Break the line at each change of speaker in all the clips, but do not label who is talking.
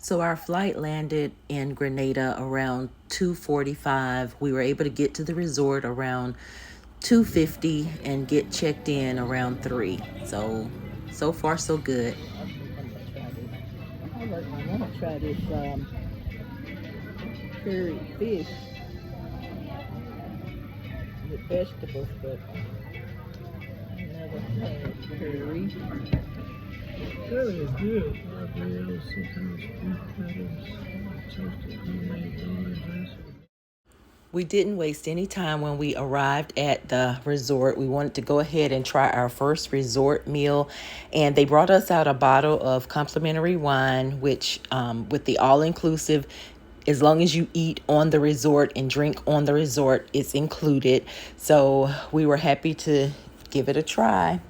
So our flight landed in Grenada around 2:45. We were able to get to the resort around 2:50 and get checked in around 3. So far so good.
I want to try this curry fish with vegetables, but I never had curry.
Curry is good. Grills, sometimes beef cutters, toasted homemade roller dressing.
We didn't waste any time when we arrived at the resort. We wanted to go ahead and try our first resort meal, and they brought us out a bottle of complimentary wine, which, with the all inclusive, as long as you eat on the resort and drink on the resort, it's included. So we were happy to give it a try.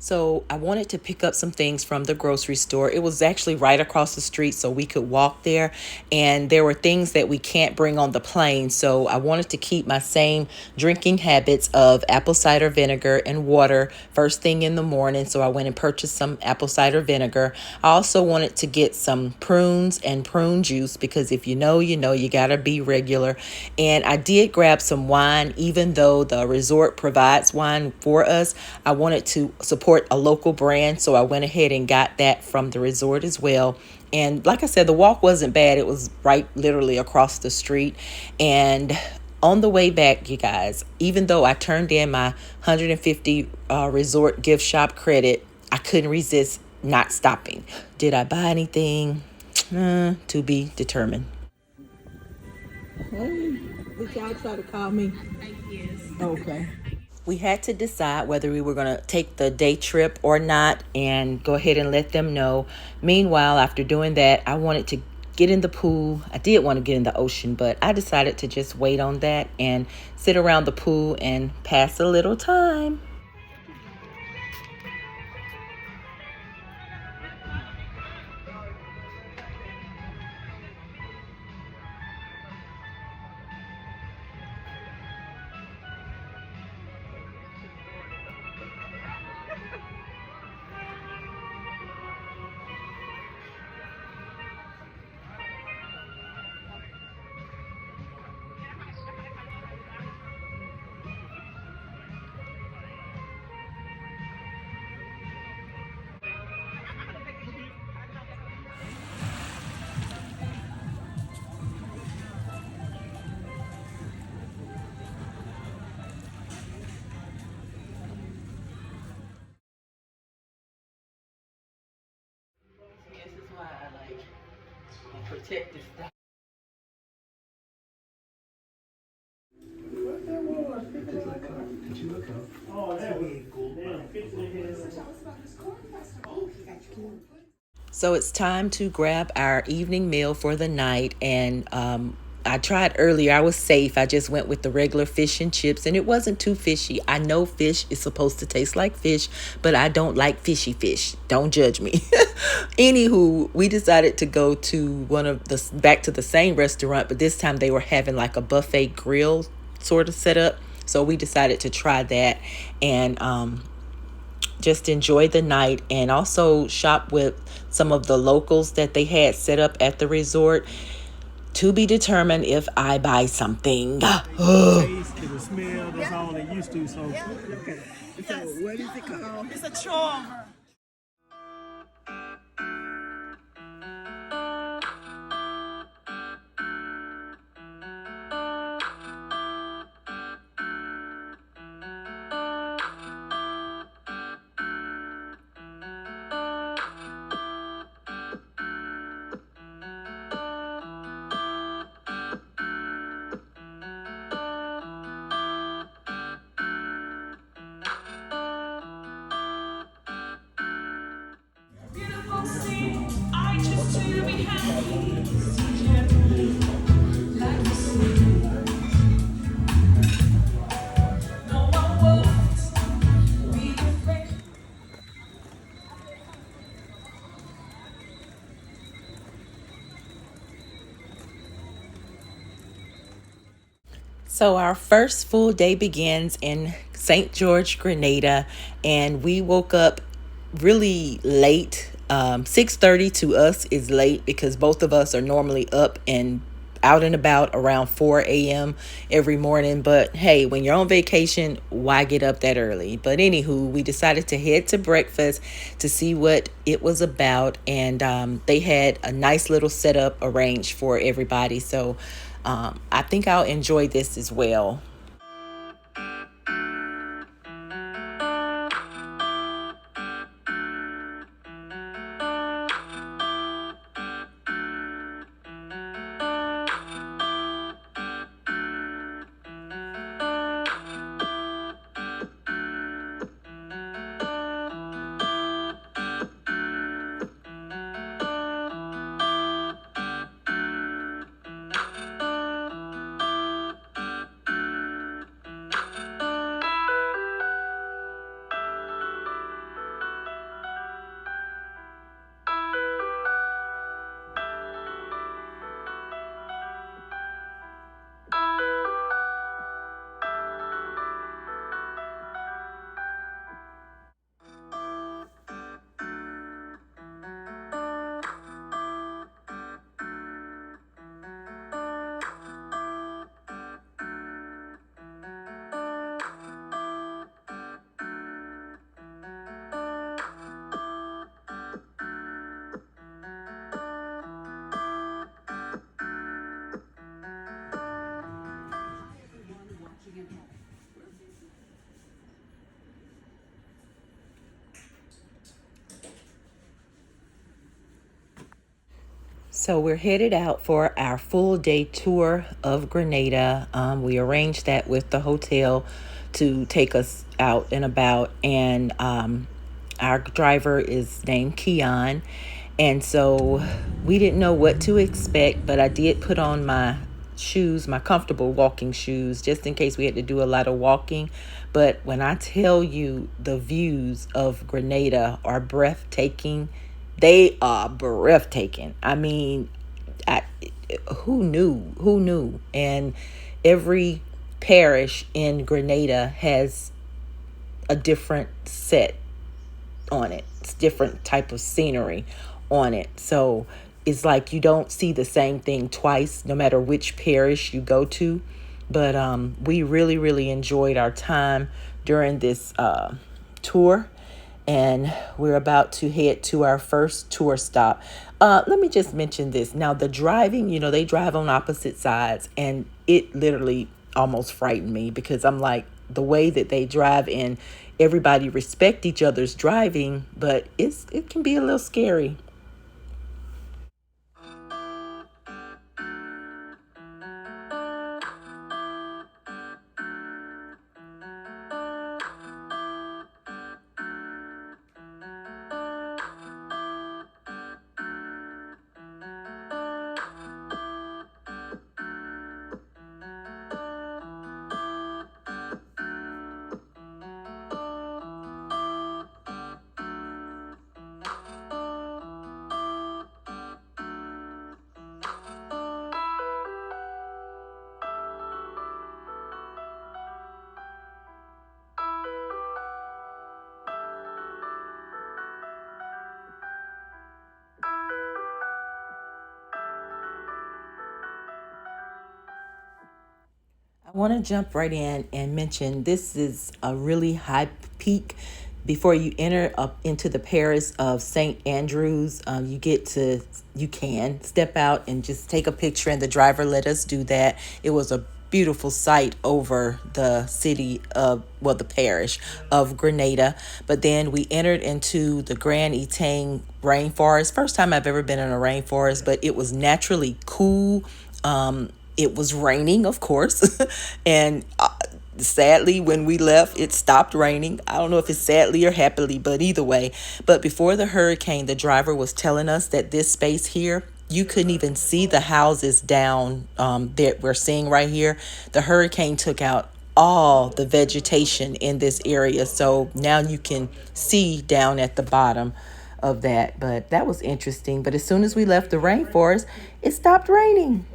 So I wanted to pick up some things from the grocery store. It was actually right across the street, so we could walk there. And there were things that we can't bring on the plane. So I wanted to keep my same drinking habits of apple cider vinegar and water first thing in the morning. So I went and purchased some apple cider vinegar. I also wanted to get some prunes and prune juice because if you know, you got to be regular. And I did grab some wine, even though the resort provides wine for us. I wanted to support a local brand, so I went ahead and got that from the resort as well. And like I said, the walk wasn't bad. It was right literally across the street. And on the way back, you guys, even though I turned in my 150 resort gift shop credit, I couldn't resist not stopping. Did I buy anything? To be determined.
Hey, did y'all try to call me? Yes. Okay.
We had to decide whether we were going to take the day trip or not and go ahead and let them know. Meanwhile, after doing that, I wanted to get in the pool. I did want to get in the ocean, but I decided to just wait on that and sit around the pool and pass a little time. This is why I like protect this stuff. So it's time to grab our evening meal for the night. And I tried earlier. I was safe. I just went with the regular fish and chips, and it wasn't too fishy. I know fish is supposed to taste like fish, but I don't like fishy fish. Don't judge me. Anywho, we decided to go to back to the same restaurant, but this time they were having like a buffet grill sort of setup. So we decided to try that and just enjoy the night and also shop with some of the locals that they had set up at the resort. To be determined if I buy something.
Taste, it will smell, that's all they used to. So,
So what is it called?
it's a charm.
So our first full day begins in St. George, Grenada, and we woke up really late. 6:30 to us is late because both of us are normally up and out and about around 4 a.m. every morning. But hey, when you're on vacation, why get up that early? But anywho, we decided to head to breakfast to see what it was about, and they had a nice little setup arranged for everybody. So I think I'll enjoy this as well. So we're headed out for our full day tour of Grenada. We arranged that with the hotel to take us out and about, and our driver is named Keon. And so we didn't know what to expect, but I did put on my shoes, my comfortable walking shoes, just in case we had to do a lot of walking. But when I tell you the views of Grenada are breathtaking, they are breathtaking. I mean, I, who knew? Who knew? And every parish in Grenada has a different set on it. It's different type of scenery on it. So it's like you don't see the same thing twice, no matter which parish you go to. But we really, really enjoyed our time during this tour, and we're about to head to our first tour stop. Let me just mention this. Now, the driving, they drive on opposite sides, and it literally almost frightened me because I'm like, the way that they drive, and everybody respect each other's driving, but it can be a little scary. I want to jump right in and mention this is a really high peak. Before you enter up into the parish of St. Andrews, you can step out and just take a picture, and the driver let us do that. It was a beautiful sight over the city of, well, the parish of Grenada. But then we entered into the Grand Etang rainforest. First time I've ever been in a rainforest, but it was naturally cool. It was raining, of course, and sadly, when we left, it stopped raining. I don't know if it's sadly or happily, but either way. But before the hurricane, the driver was telling us that this space here, you couldn't even see the houses down that we're seeing right here. The hurricane took out all the vegetation in this area. So now you can see down at the bottom of that. But that was interesting. But as soon as we left the rainforest, it stopped raining.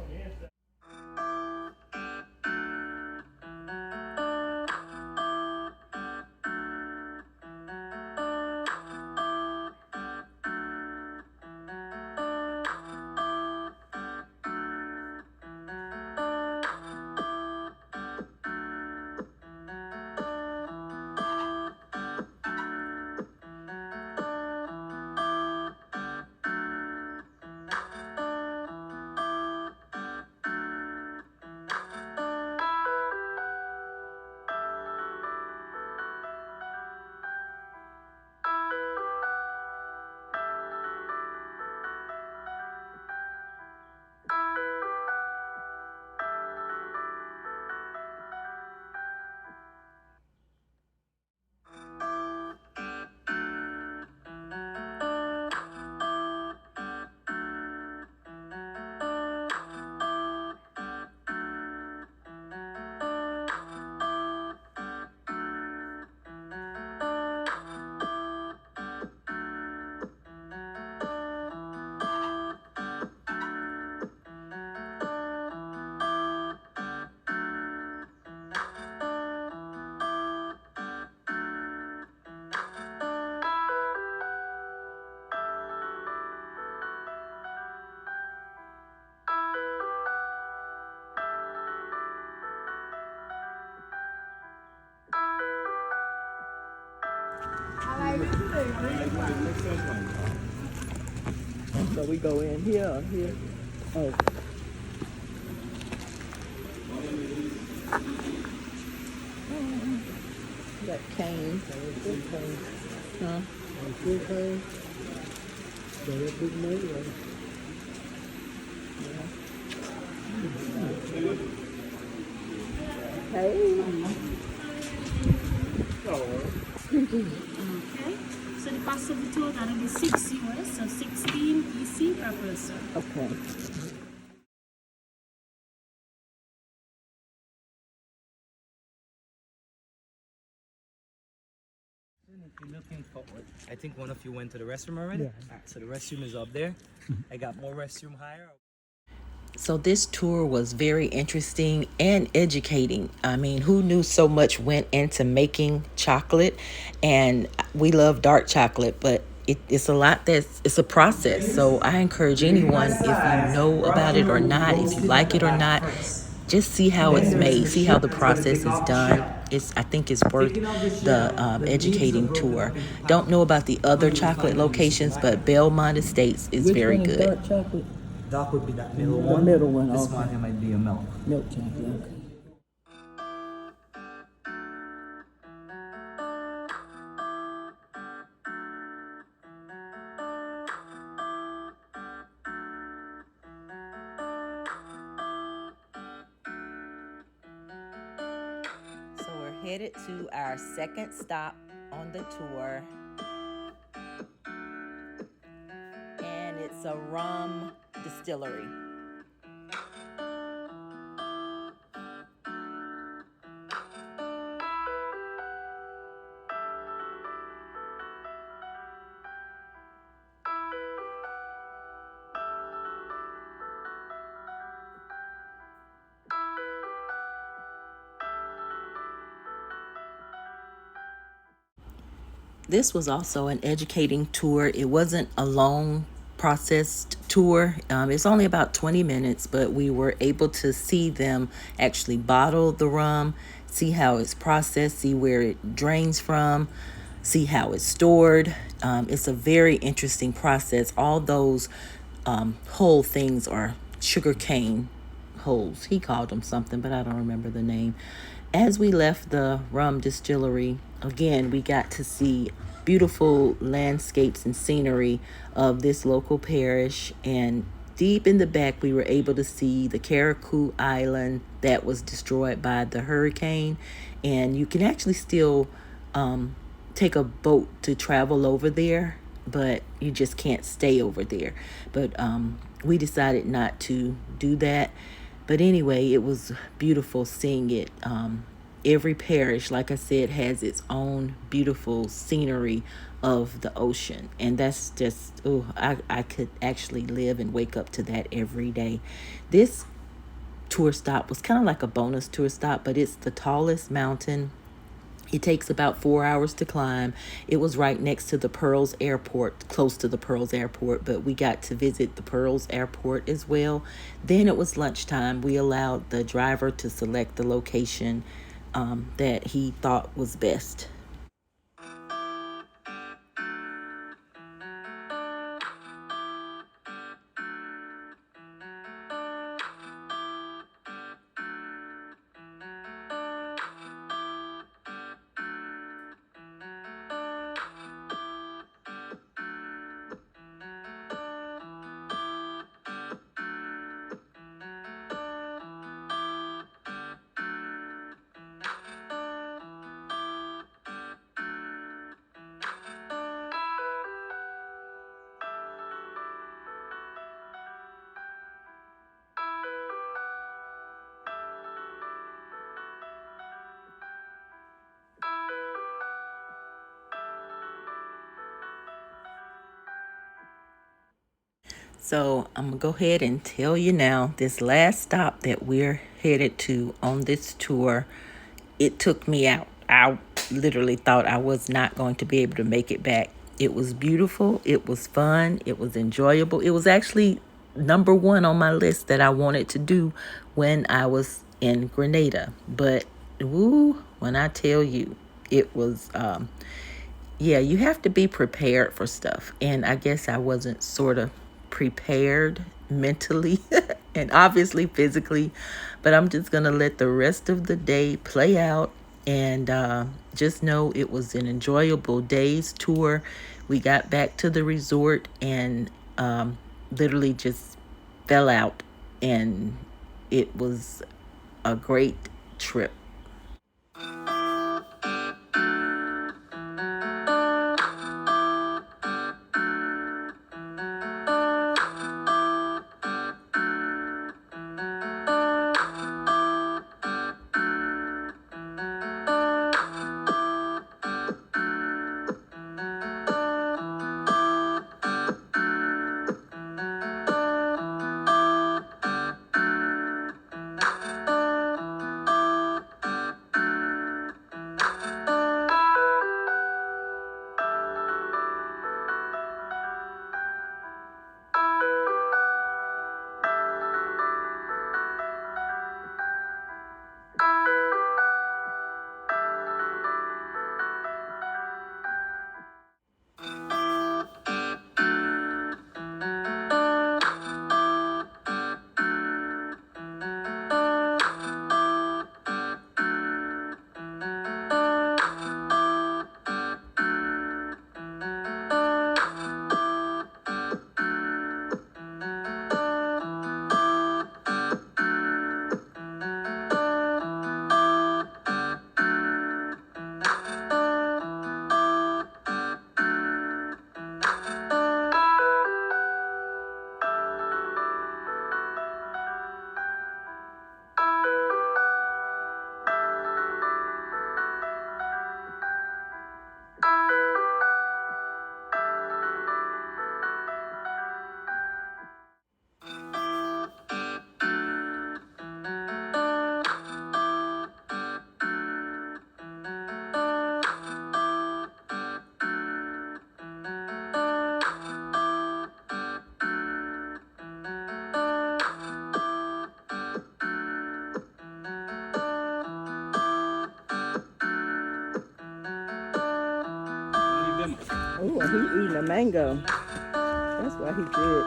So we go in here or here. Oh. Got cane. Huh? Hey.
Okay, so the cost of the tour that'll be $6 US, so 16 EC per person.
Okay.
If you're looking for, I think one of you went to the restroom already? Yeah. All right, so the restroom is up there. I got more restroom higher.
So this tour was very interesting and educating. I mean, who knew so much went into making chocolate? And we love dark chocolate, but it's a lot it's a process. So I encourage anyone, if you know about it or not, if you like it or not, just see how it's made, see how the process is done. I think it's worth the educating tour. Don't know about the other chocolate locations, but Belmont Estates is very good.
Dark chocolate.
Dark would be that middle one.
The middle one.
This
Okay.
one, it might be a milk.
Milk chocolate. Okay.
So we're headed to our second stop on the tour. And it's a rum distillery. This was also an educating tour. It wasn't a long processed tour. It's only about 20 minutes, but we were able to see them actually bottle the rum, see how it's processed, see where it drains from, see how it's stored. It's a very interesting process. All those whole things are sugar cane holes. He called them something, but I don't remember the name. As we left the rum distillery, again, we got to see beautiful landscapes and scenery of this local parish. And deep in the back, we were able to see the Carriacou Island that was destroyed by the hurricane. And you can actually still take a boat to travel over there, but you just can't stay over there. But we decided not to do that. But anyway, it was beautiful seeing it. Every parish, like I said, has its own beautiful scenery of the ocean. And that's just, I could actually live and wake up to that every day. This tour stop was kind of like a bonus tour stop, but it's the tallest mountain. It takes about 4 hours to climb. It was right next to the Pearls Airport, close to the Pearls Airport, but we got to visit the Pearls Airport as well. Then it was lunchtime. We allowed the driver to select the location that he thought was best. So I'm going to go ahead and tell you now, this last stop that we're headed to on this tour, it took me out. I literally thought I was not going to be able to make it back. It was beautiful. It was fun. It was enjoyable. It was actually number one on my list that I wanted to do when I was in Grenada. But, when I tell you, it was yeah, you have to be prepared for stuff. And I guess I wasn't sort of prepared mentally and obviously physically, but I'm just going to let the rest of the day play out and just know it was an enjoyable day's tour. We got back to the resort and literally just fell out, and it was a great trip. Oh, and he eating a mango. That's why he good.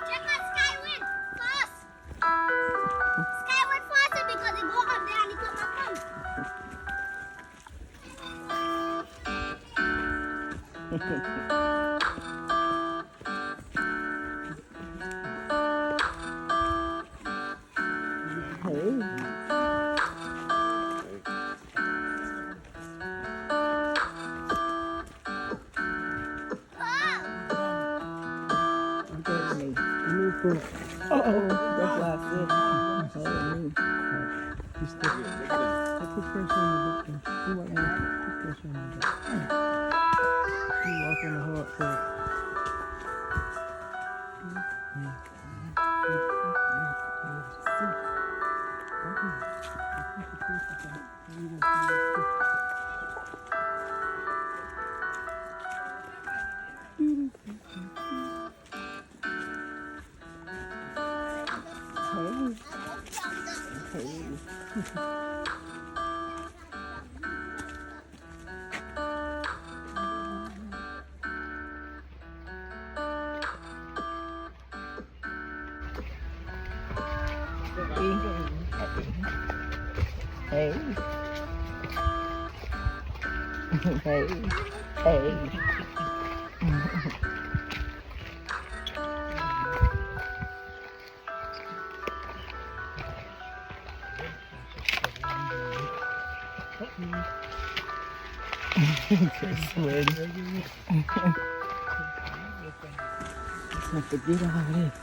Check out Skyward fast. Skyward faster because it go up there and it come
Oh, that's why I said, oh, me. Put pressure on the book. See what now? Put pressure on the book. You walk on the hard part. Hey. Hey. Hey. Just sweating. Have to get all this.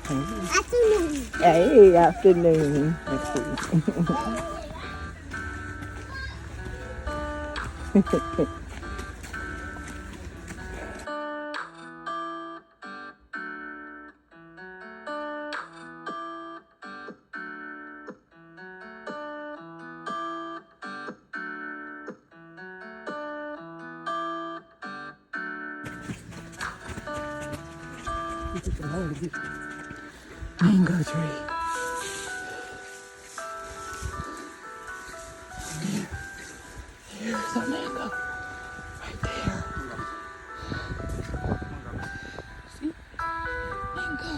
Afternoon.
Hey, afternoon.
Mango tree. Here's a mango. Right there. See? Mango.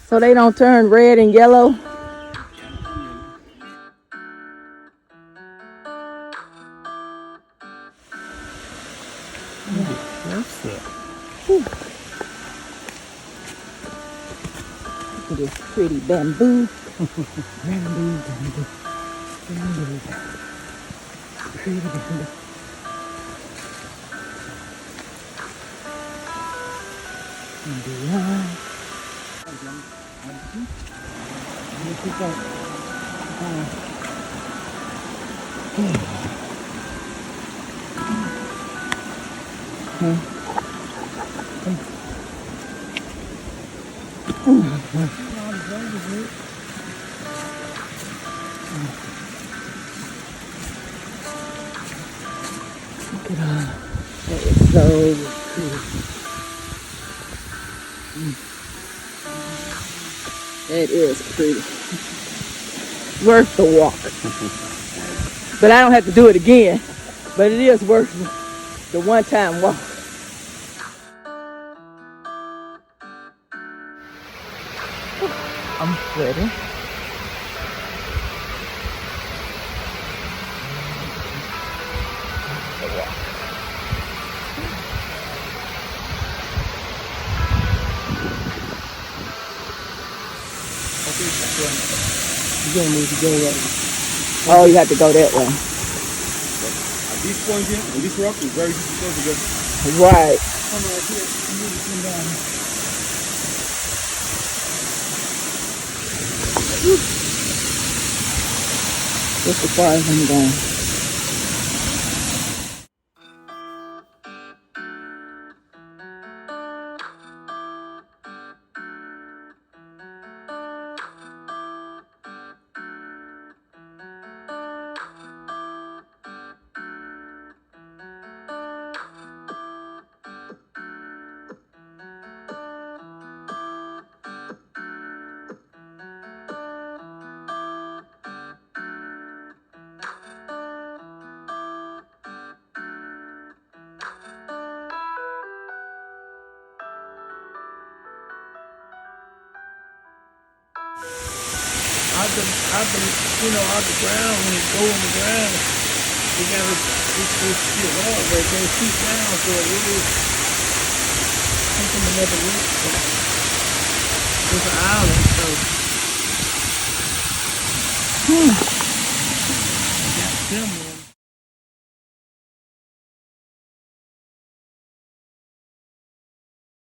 So they don't turn red and yellow? That's it. Whew. Look at this pretty bamboo. Bamboo. Pretty bamboo. Look at all. That is so pretty. That is pretty. Worth the walk. But I don't have to do it again. But it is worth the one-time walk. I'm sweating. You don't need to go that way. Oh, you have to go that way.
This point here, and this rock is very difficult to get.
Right.
Come right here. You need to come down.
That's as far as I'm going.
Out the ground, when it go on the ground, you gotta, it's still hard, but it goes deep down, so it really come from another root. It's an island, so.